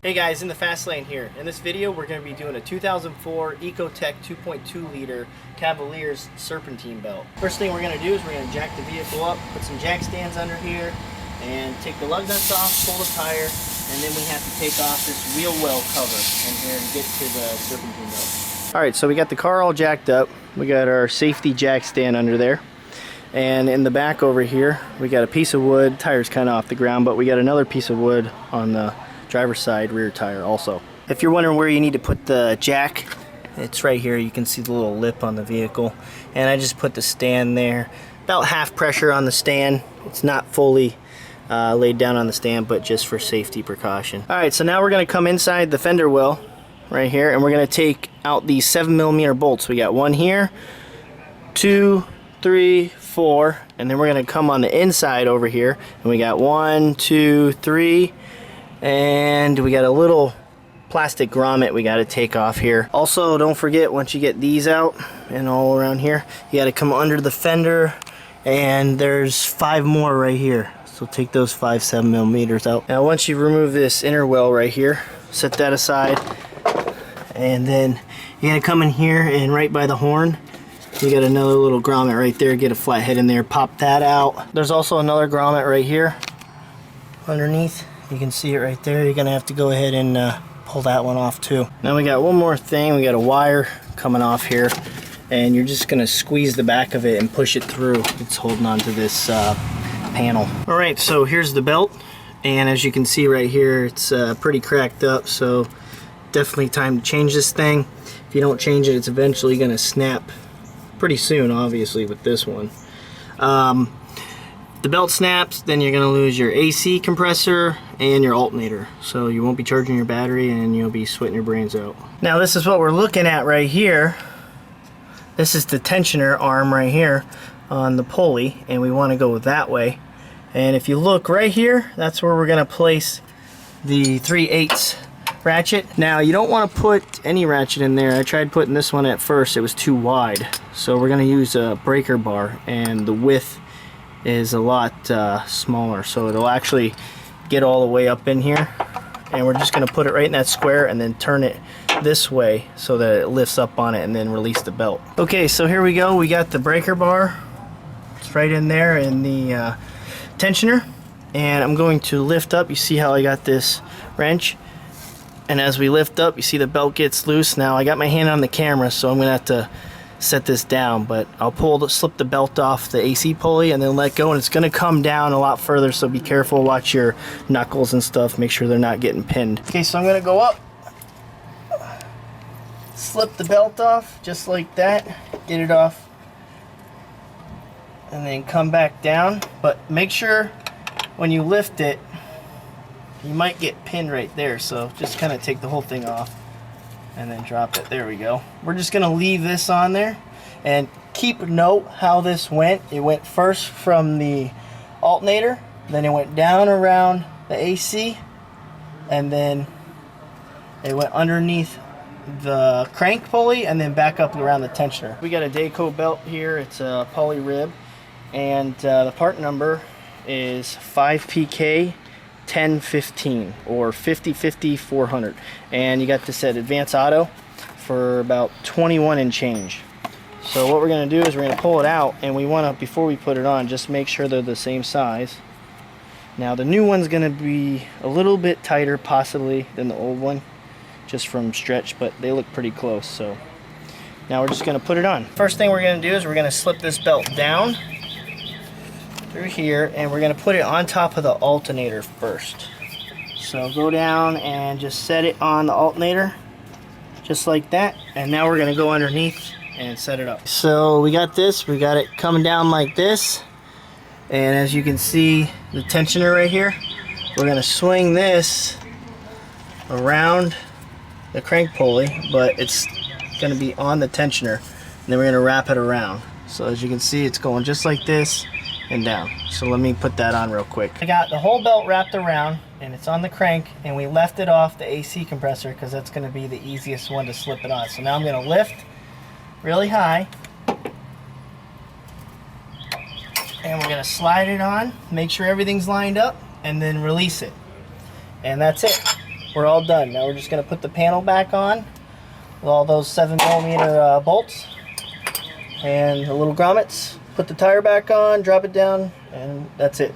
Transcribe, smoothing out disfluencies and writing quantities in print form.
Hey guys, Nthefastlane here. In this video we're going to be doing a 2004 Ecotec 2.2 liter Cavalier's Serpentine Belt. First thing we're going to do is we're going to jack the vehicle up, put some jack stands under here, and take the lug nuts off, pull the tire, and then we have to take off this wheel well cover in here and get to the Serpentine Belt. Alright, so we got the car all jacked up. We got our safety jack stand under there. And in the back over here we got a piece of wood. Tire's kind of off the ground, but we got another piece of wood on the driver's side rear tire also. If you're wondering where you need to put the jack, it's right here. You can see the little lip on the vehicle, and I just put the stand there. About half pressure on the stand. It's not fully laid down on the stand, but just for safety precaution. Alright, so now we're going to come inside the fender well right here, and we're going to take out these 7mm bolts. We got one here, 2, 3, 4, and then we're going to come on the inside over here, and we got 1, 2, 3, and we got a little plastic grommet we got to take off here. Also, don't forget, once you get these out and all around here, you got to come under the fender, and there's 5 more right here. So take those 5 7mm out. Now once you remove this inner well right here, set that aside, and then you got to come in here, and right by the horn you got another little grommet right there. Get a flat head in there, pop that out. There's also another grommet right here underneath. You can see it right there. You're gonna have to go ahead and pull that one off too. Now we got one more thing. We got a wire coming off here, and you're just gonna squeeze the back of it and push it through. It's holding onto this panel. All right, so here's the belt, and as you can see right here, it's pretty cracked up, so definitely time to change this thing. If you don't change it, it's eventually gonna snap pretty soon, obviously, with this one. The belt snaps, then you're going to lose your AC compressor and your alternator, so you won't be charging your battery and you'll be sweating your brains out. Now this is what we're looking at right here. This is the tensioner arm right here on the pulley, and we want to go that way. And if you look right here, that's where we're going to place the 3/8 ratchet. Now you don't want to put any ratchet in there. I tried putting this one at first, it was too wide, so we're going to use a breaker bar, and the width is a lot smaller, so it'll actually get all the way up in here, and we're just going to put it right in that square and then turn it this way so that it lifts up on it, and then release the belt. Okay, so here we go. We got the breaker bar. It's right in there in the tensioner, and I'm going to lift up. You see how I got this wrench, and as we lift up, you see the belt gets loose. Now I got my hand on the camera, so I'm gonna have to set this down, but I'll slip the belt off the AC pulley and then let go, and it's going to come down a lot further, so be careful. Watch your knuckles and stuff, make sure they're not getting pinned. Okay, so I'm going to go up, slip the belt off just like that, get it off, and then come back down. But make sure when you lift it, you might get pinned right there, so just kind of take the whole thing off and then drop it. There we go. We're just gonna leave this on there, and keep note how this went. It went first from the alternator, then it went down around the AC, and then it went underneath the crank pulley, and then back up around the tensioner. We got a Dayco belt here. It's a poly rib, and the part number is 5PK 1015 or 50/50/400, and you got this at Advance Auto for about 21 and change. So what we're going to do is we're going to pull it out, and we want to, before we put it on, just make sure they're the same size. Now the new one's going to be a little bit tighter possibly than the old one, just from stretch, but they look pretty close. So now we're just going to put it on. First thing we're going to do is we're going to slip this belt down through here, and we're going to put it on top of the alternator first. So go down and just set it on the alternator just like that, and now we're going to go underneath and set it up. So we got this, we got it coming down like this, and as you can see the tensioner right here, we're going to swing this around the crank pulley, but it's going to be on the tensioner, and then we're going to wrap it around. So as you can see, it's going just like this and down. So let me put that on real quick. I got the whole belt wrapped around, and it's on the crank, and we left it off the AC compressor because that's going to be the easiest one to slip it on. So now I'm going to lift really high, and we're going to slide it on, make sure everything's lined up, and then release it. And that's it. we're all done. Now we're just going to put the panel back on with all those 7mm bolts and the little grommets. Put the tire back on, drop it down, and that's it.